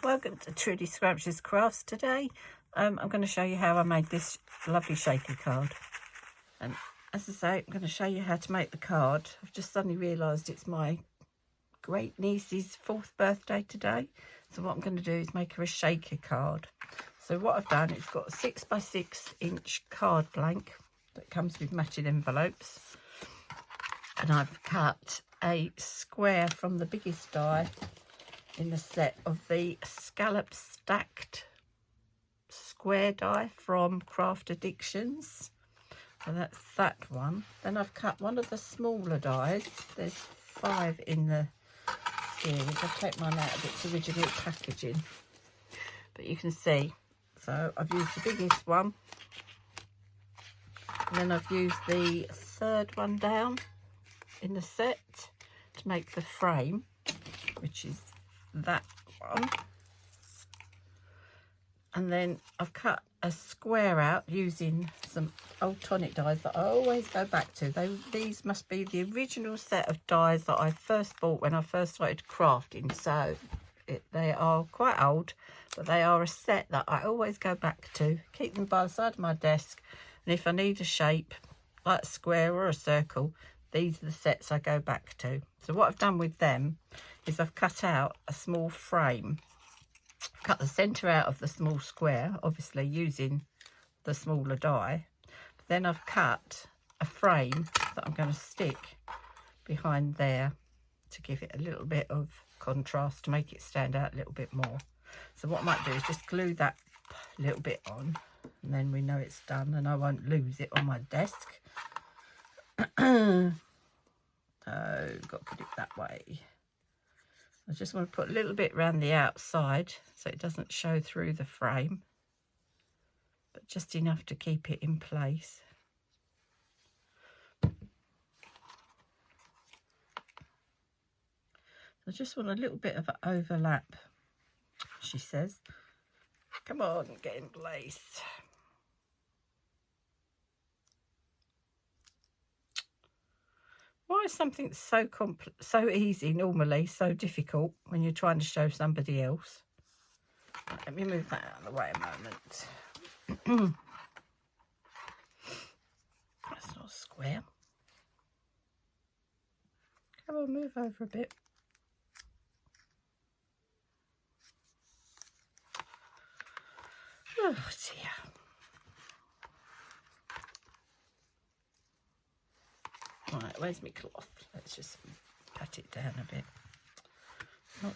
Welcome to Trudy Scrumptious Crafts. Today I'm going to show you how I made this lovely shaky card. And as I say, I'm going to show you how to make the card. I've just suddenly realised it's my great niece's 4th birthday today. So what I'm going to do is make her a shaker card. So what I've done, it's got a 6x6 inch card blank that comes with matching envelopes. And I've cut a square from the biggest die in the set of the Scalloped stacked square die from Craft Addictions. So that's that one. Then I've cut one of the smaller dies. There's 5 in the series. I've taken mine out of its original packaging, but you can see. So I've used the biggest one, and then I've used the 3rd one down in the set to make the frame, which is that one. And then I've cut a square out using some old tonic dies that I always go back to. These must be the original set of dies that I first bought when I first started crafting. So they are quite old, but they are a set that I always go back to. Keep them by the side of my desk, and if I need a shape like a square or a circle, these are the sets I go back to. So what I've done with them is I've cut out a small frame. I've cut the centre out of the small square, obviously using the smaller die. But then I've cut a frame that I'm going to stick behind there to give it a little bit of contrast, to make it stand out a little bit more. So what I might do is just glue that little bit on, and then we know it's done and I won't lose it on my desk. So got to put it that way. I just want to put a little bit around the outside so it doesn't show through the frame, but just enough to keep it in place. I just want a little bit of an overlap, she says. Come on, get in place. Why is something so easy normally so difficult when you're trying to show somebody else? Let me move that out of the way a moment. That's not square. Come on, move over a bit. Oh dear. Right, where's my cloth? Let's just pat it down a bit. Not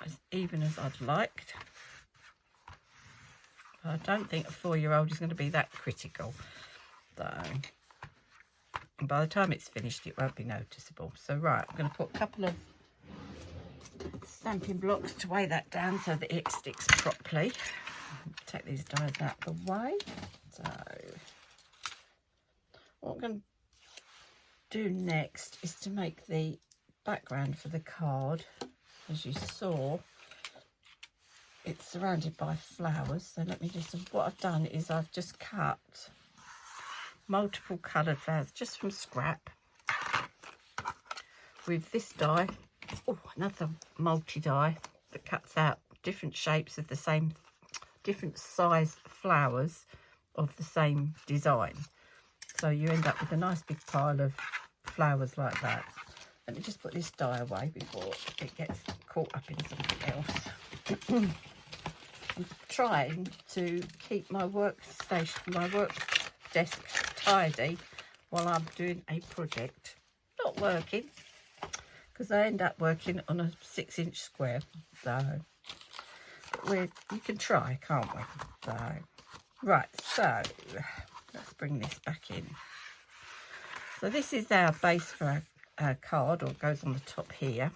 as even as I'd liked. I don't think a 4-year-old is going to be that critical, though. By the time it's finished, it won't be noticeable. So, right, I'm going to put a couple of stamping blocks to weigh that down so that it sticks properly. Take these dies out of the way. So, what I'm going to do next is to make the background for the card. As you saw, it's surrounded by flowers. So let me just, what I've done is I've just cut multiple coloured flowers just from scrap with this die. Oh, another multi-die that cuts out different shapes of the same, different sized flowers of the same design. So you end up with a nice big pile of flowers like that. Let me just put this die away before it gets caught up in something else. I'm trying to keep my workstation, my work desk tidy while I'm doing a project. Not working, because I end up working on a 6-inch square. So you can try, can't we? So right, so let's bring this back in. So this is our base for our card, or it goes on the top here.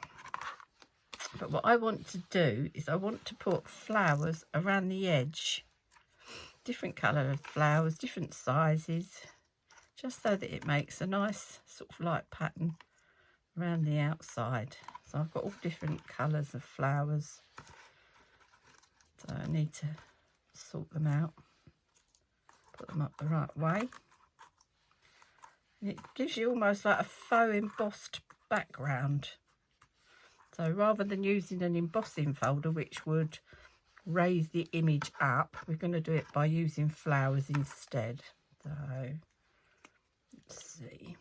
But what I want to do is I want to put flowers around the edge. Different colour of flowers, different sizes, just so that it makes a nice sort of light pattern around the outside. So I've got all different colours of flowers. So I need to sort them out. Put them up the right way. And it gives you almost like a faux embossed background. So rather than using an embossing folder, which would raise the image up, we're going to do it by using flowers instead. So let's see.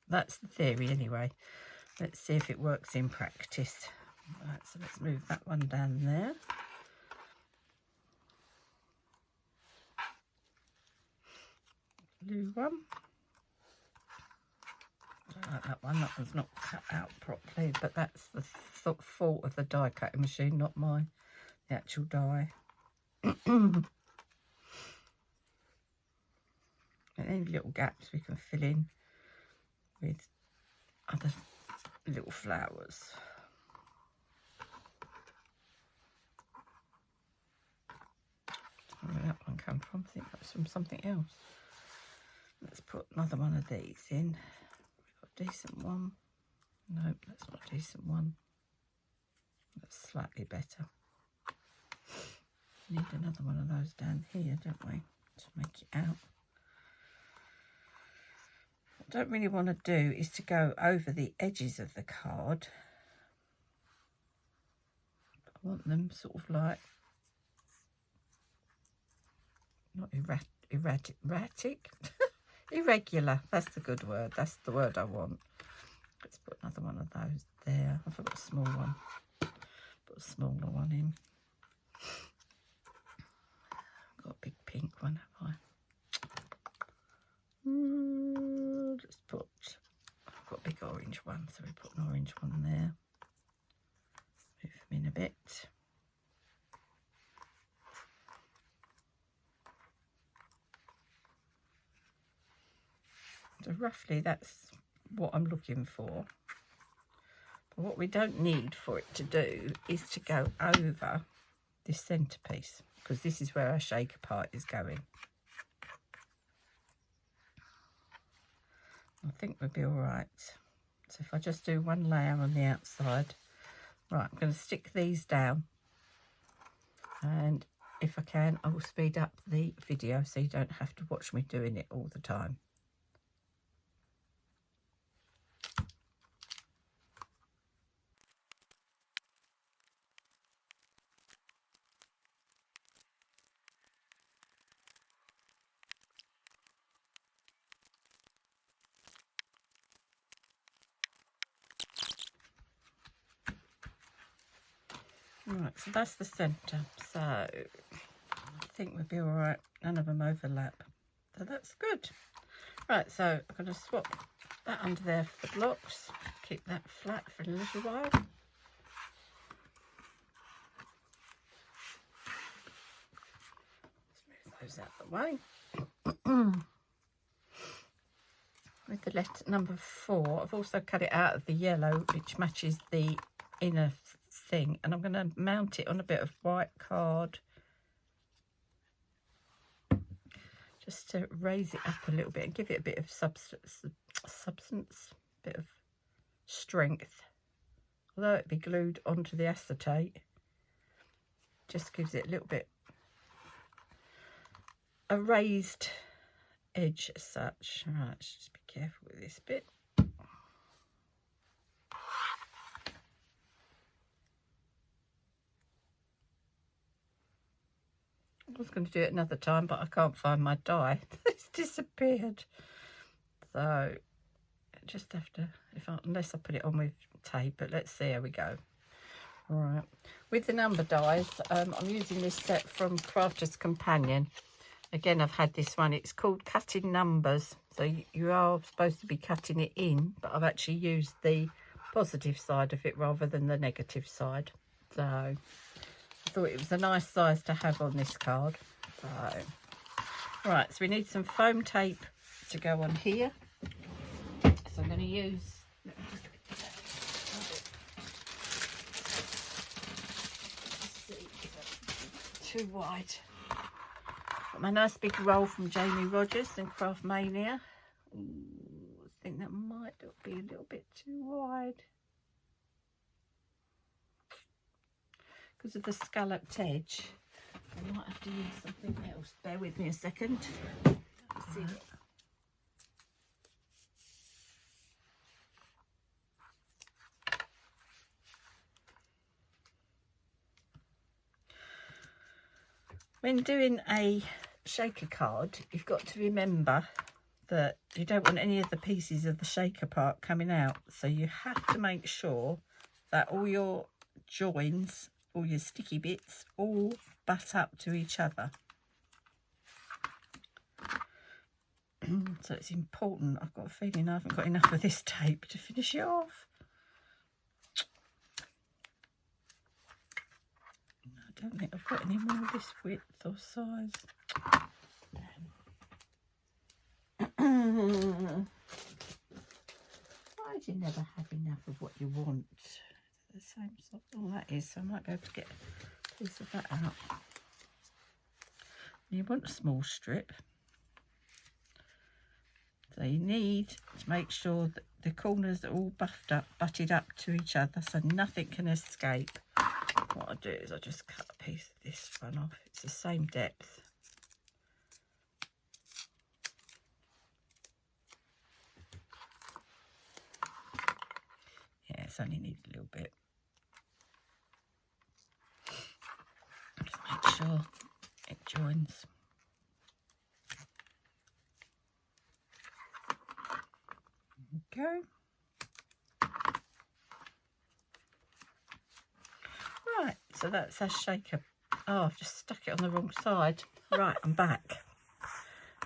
That's the theory anyway. Let's see if it works in practice. Right, so let's move that one down there. Blue one. I like that one. That one's not cut out properly, but that's the fault of the die cutting machine, not mine. The actual die. And any little gaps we can fill in with other little flowers. Where did that one come from? I think that's from something else. Let's put another one of these in. We've got a decent one. Nope, that's not a decent one. That's slightly better. Need another one of those down here, don't we? To make it out. What I don't really want to do is to go over the edges of the card. I want them sort of like, not erratic, irregular. That's the good word. That's the word I want. Let's put another one of those there. I've got a small one. Put a smaller one in. Got a big pink one, have I? Let's put. I've got a big orange one, so we put an orange one there. Move them in a bit. So roughly that's what I'm looking for. But what we don't need for it to do is to go over this centerpiece, because this is where our shaker part is going. I think we'll be all right. So if I just do one layer on the outside. Right, I'm going to stick these down. And if I can, I will speed up the video so you don't have to watch me doing it all the time. Right, so that's the centre. So I think we'll be all right. None of them overlap. So that's good. Right, so I'm going to swap that under there for the blocks. Keep that flat for a little while. Let's move those out of the way. With the letter number 4, I've also cut it out of the yellow, which matches the inner thing, and I'm going to mount it on a bit of white card just to raise it up a little bit and give it a bit of substance, a bit of strength. Although it be glued onto the acetate, just gives it a little bit, a raised edge as such. Right, let's just be careful with this bit. I was going to do it another time, but I can't find my die. It's disappeared. So I just have to, unless I put it on with tape, but let's see how we go. All right. With the number dies, I'm using this set from Crafter's Companion. Again, I've had this one. It's called Cutting Numbers. So you are supposed to be cutting it in, but I've actually used the positive side of it rather than the negative side. So I thought it was a nice size to have on this card. So, right, so we need some foam tape to go on here. So I'm going to use, let me just see if it's too wide. Got my nice big roll from Rodgers and Craft Mania. Ooh, I think that might be a little bit too wide. Because of the scalloped edge, I might have to use something else. Bear with me a second. Let's see. When doing a shaker card, you've got to remember that you don't want any of the pieces of the shaker part coming out. So you have to make sure that all your joins, all your sticky bits, all butt up to each other. So it's important. I've got a feeling I haven't got enough of this tape to finish it off. I don't think I've got any more of this width or size. Why do you never have enough of what you want? The same sort. Oh, that is. So I might be able to get a piece of that out. You want a small strip. So you need to make sure that the corners are all butted up to each other so nothing can escape. What I do is I just cut a piece of this one off. It's the same depth. Yeah, it's only needs a little bit. Just make sure it joins. Go. Right, so that's our shaker. Oh, I've just stuck it on the wrong side. Right, I'm back.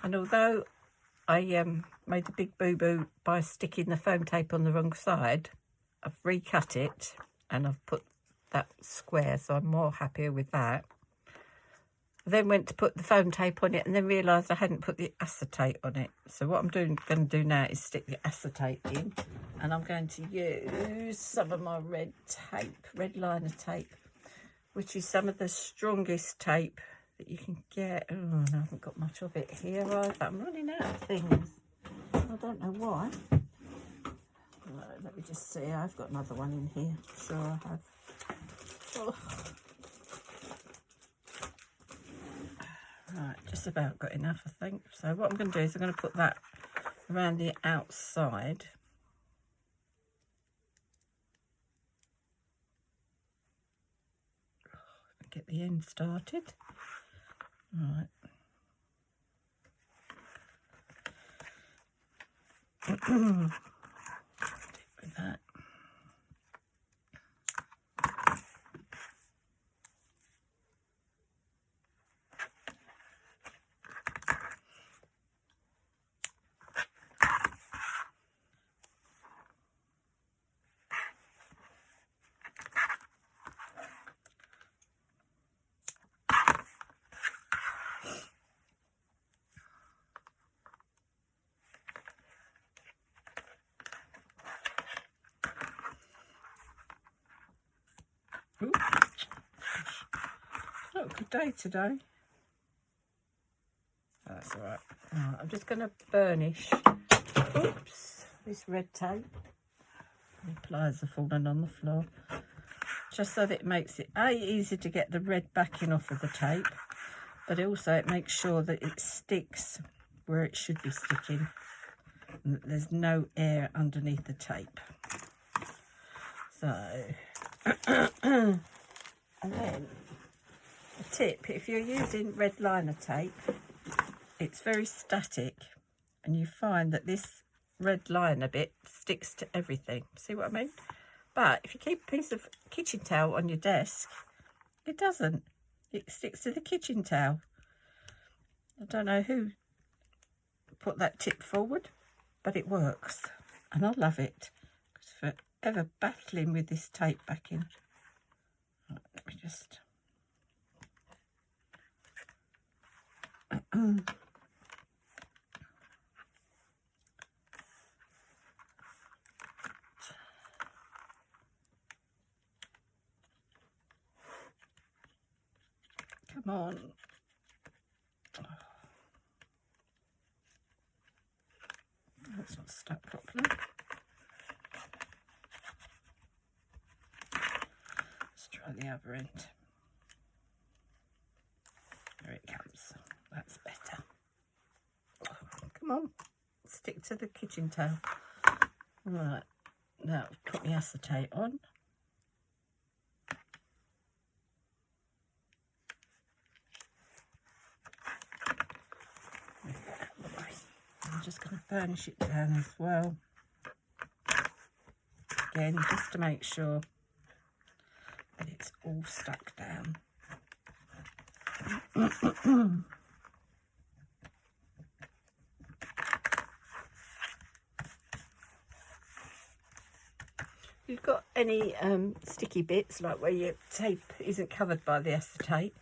And although I made a big boo-boo by sticking the foam tape on the wrong side, I've recut it and I've put that square, so I'm more happier with that. I then went to put the foam tape on it and then realised I hadn't put the acetate on it. So what I'm going to do now is stick the acetate in, and I'm going to use some of my red tape, red liner tape, which is some of the strongest tape that you can get. Oh, no, I haven't got much of it here either. I'm running out of things. I don't know why. Right, let me just see. I've got another one in here. Sure I have. Oh. Right, just about got enough, I think. So what I'm going to do is I'm going to put that around the outside. Get the end started. Right. With that. Ooh. Not a good day today. That's all right. Right, I'm just going to burnish. Oops, this red tape. The pliers are falling on the floor. Just so that it makes it easy to get the red backing off of the tape, but also it makes sure that it sticks where it should be sticking and that there's no air underneath the tape. So and then a tip, if you're using red liner tape, it's very static and you find that this red liner bit sticks to everything. See what I mean? But if you keep a piece of kitchen towel on your desk, it doesn't. It sticks to the kitchen towel. I don't know who put that tip forward, but it works. And I love it. Because forever battling with this tape backing. Right, let me just... Come on. That's not stuck properly. Let's try the other end. There it comes. That's better. Come on. Stick to the kitchen towel. Right. Now put the acetate on. I'm just going to burnish it down as well. Again, just to make sure that it's all stuck down. If you've got any sticky bits, like where your tape isn't covered by the acetate,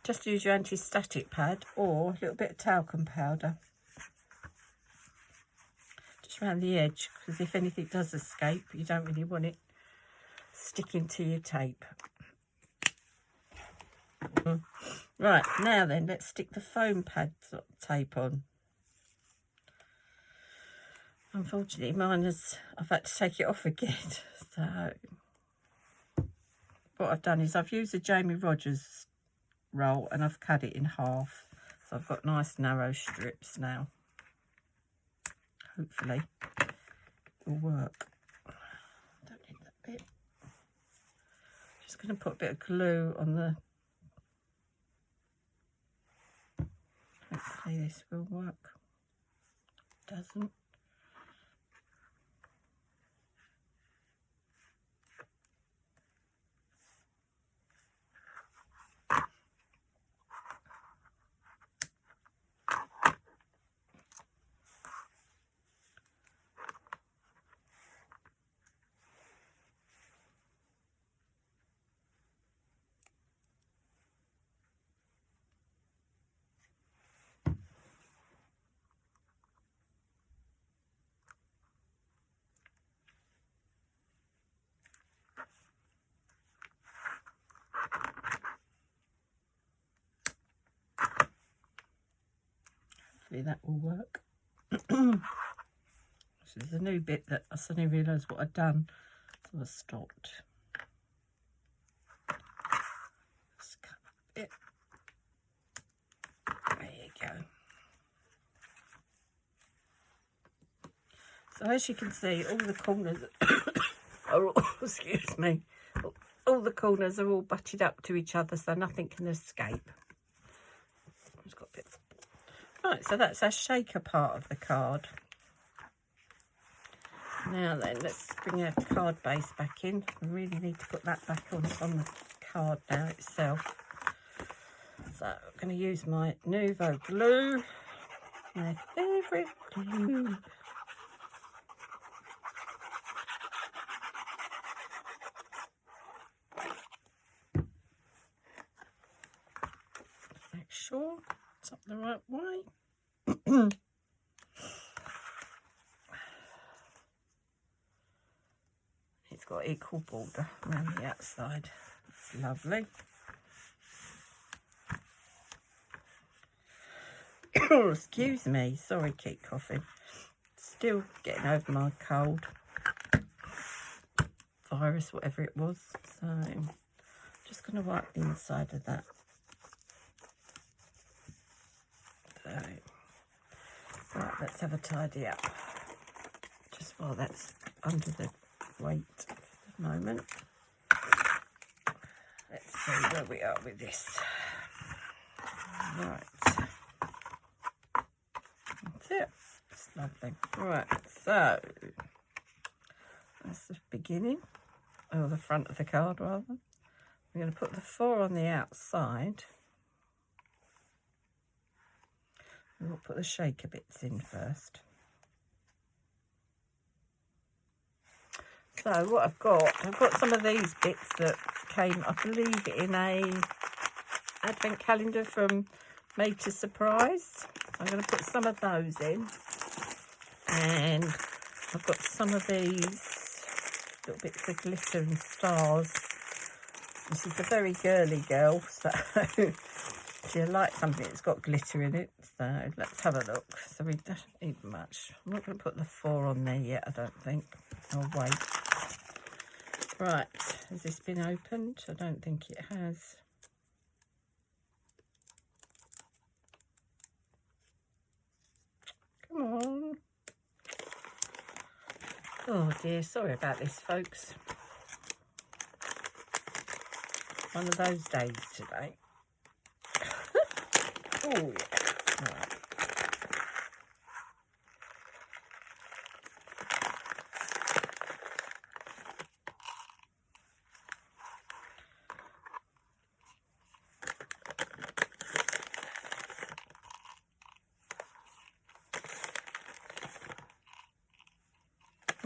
just use your anti-static pad or a little bit of talcum powder. Just around the edge, because if anything does escape, you don't really want it sticking to your tape. Right, now then, let's stick the foam pad tape on. Unfortunately, I've had to take it off again. So what I've done is I've used a Rodgers roll and I've cut it in half. So I've got nice narrow strips now. Hopefully it will work. Don't need that bit. Just going to put a bit of glue on the... Hopefully this will work. Doesn't. Hopefully that will work. This is a new bit that I suddenly realised what I'd done, so I stopped. Just cut a bit. There you go. So as you can see, all the corners are all, excuse me, all the corners are all butted up to each other, so nothing can escape. It's got a bit. Right, so that's our shaker part of the card. Now then, let's bring our card base back in. We really need to put that back on the card now itself. So I'm going to use my Nouveau glue, my favourite glue. Make sure it's up the right way. It's got equal border around the outside. It's lovely. Excuse me, sorry, keep coughing. Still getting over my cold. Virus, whatever it was. So I'm just going to wipe the inside of that. So, right, let's have a tidy up. Just while that's under the weight for the moment. Let's see where we are with this. Right. That's it. It's lovely. Right, so that's the beginning, or the front of the card rather. We're going to put the 4 on the outside. We'll put the shaker bits in first. So what I've got some of these bits that came, I believe, in a advent calendar from Made to Surprise. I'm going to put some of those in. And I've got some of these little bits of glitter and stars. This is a very girly girl, so she'll like something that's got glitter in it. So let's have a look. So we don't need much. I'm not going to put the 4 on there yet, I don't think. I'll wait. Right, has this been opened? I don't think it has. Come on. Oh dear, sorry about this, folks. One of those days today. Oh yeah. Right.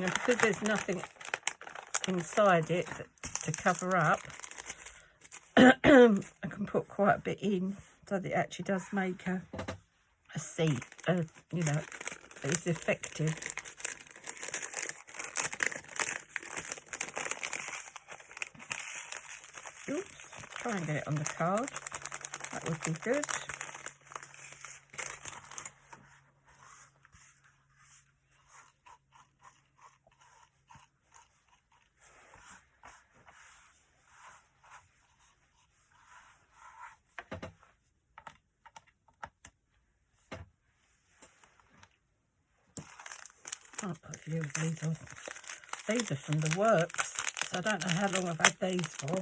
Now, because there's nothing inside it to cover up, I can put quite a bit in so that it actually does make a seat, you know, it's effective. Oops, try and get it on the card. That would be good. I'll put a few of these on. These are from the works, so I don't know how long I've had these for.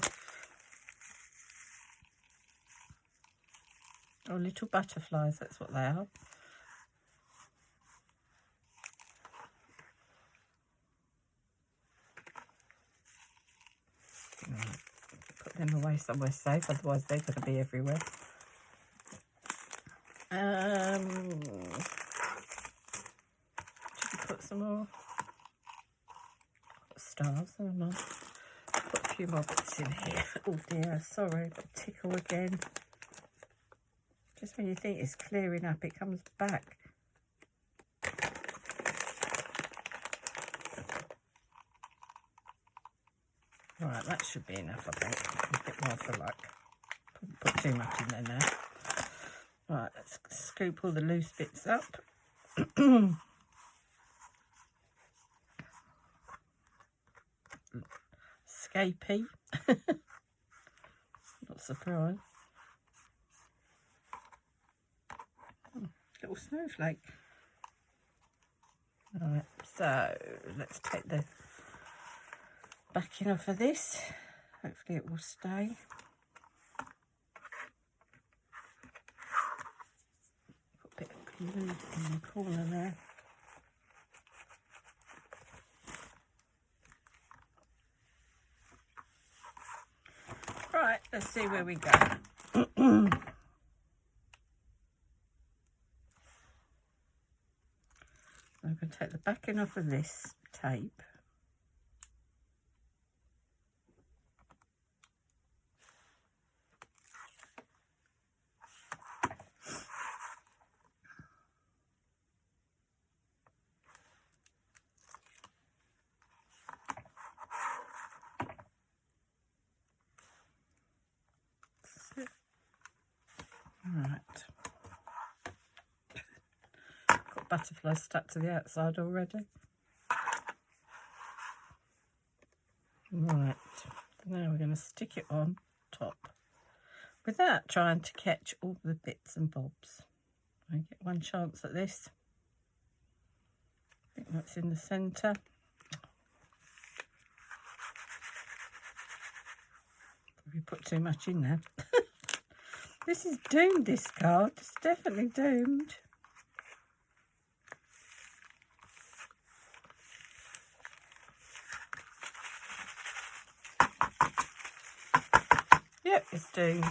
Oh, little butterflies, that's what they are. Right. Put them away somewhere safe, otherwise they're going to be everywhere. Should we put some more stars? Oh no. Put a few more bits in here. Oh dear, sorry, got a tickle again. Just when you think it's clearing up, it comes back. Right, that should be enough, I think. A bit more for luck. Put too much in there now. Right, let's scoop all the loose bits up. Scapey. Not surprised. Little snowflake. Right, so let's take the backing off of this. Hopefully it will stay. Put a bit of glue in the corner there. Right, let's see where we go. I'm going to take the backing off of this tape. Right. Got butterflies stuck to the outside already. Right. Now we're going to stick it on top without trying to catch all the bits and bobs. I get one chance at this. I think that's in the centre. Probably put too much in there. This is doomed, this card. It's definitely doomed. Yep, it's doomed.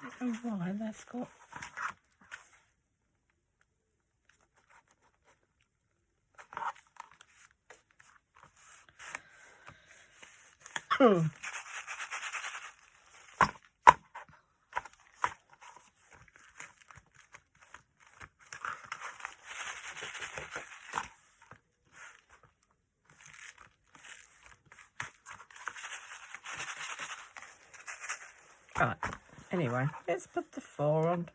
I don't know why that's got... Right, anyway, let's put the 4 on.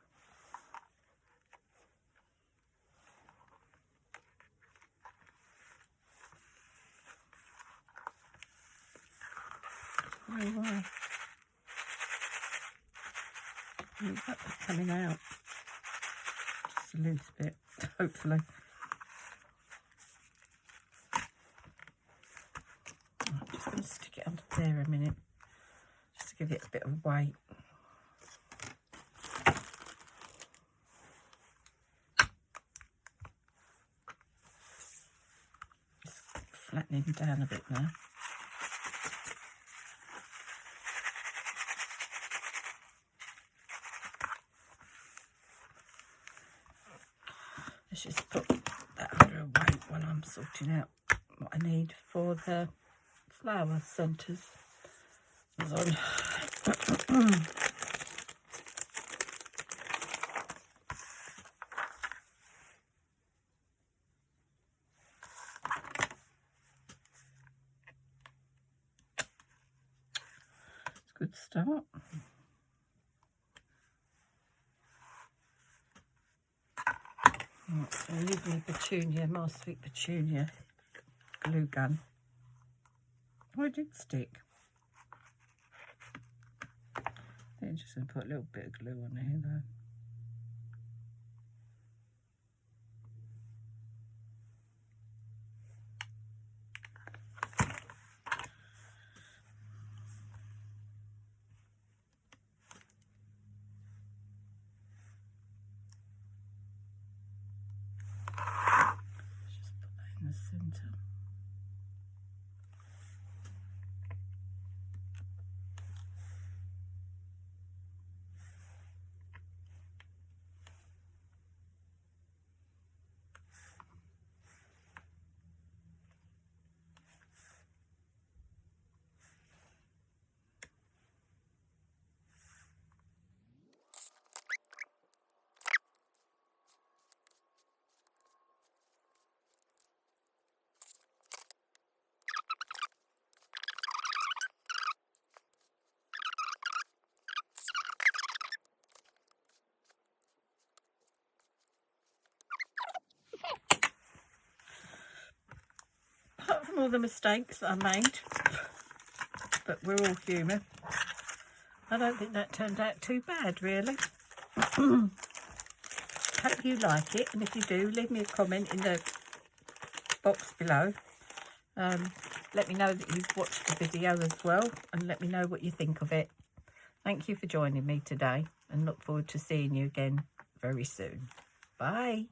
Oh, wow. That's coming out. Just a loose bit, hopefully. I'm just going to stick it under there a minute, just to give it a bit of weight. flattening down a bit now. Let's just put that under away while I'm sorting out what I need for the flower centres. Good start. Right, so lovely petunia, my sweet petunia glue gun. Oh, it did stick. I think I'm just going to put a little bit of glue on here though. In the centre. Apart from all the mistakes that I made, but we're all human, I don't think that turned out too bad, really. Hope you like it, and if you do, leave me a comment in the box below. Let me know that you've watched the video as well, and let me know what you think of it. Thank you for joining me today, and look forward to seeing you again very soon. Bye.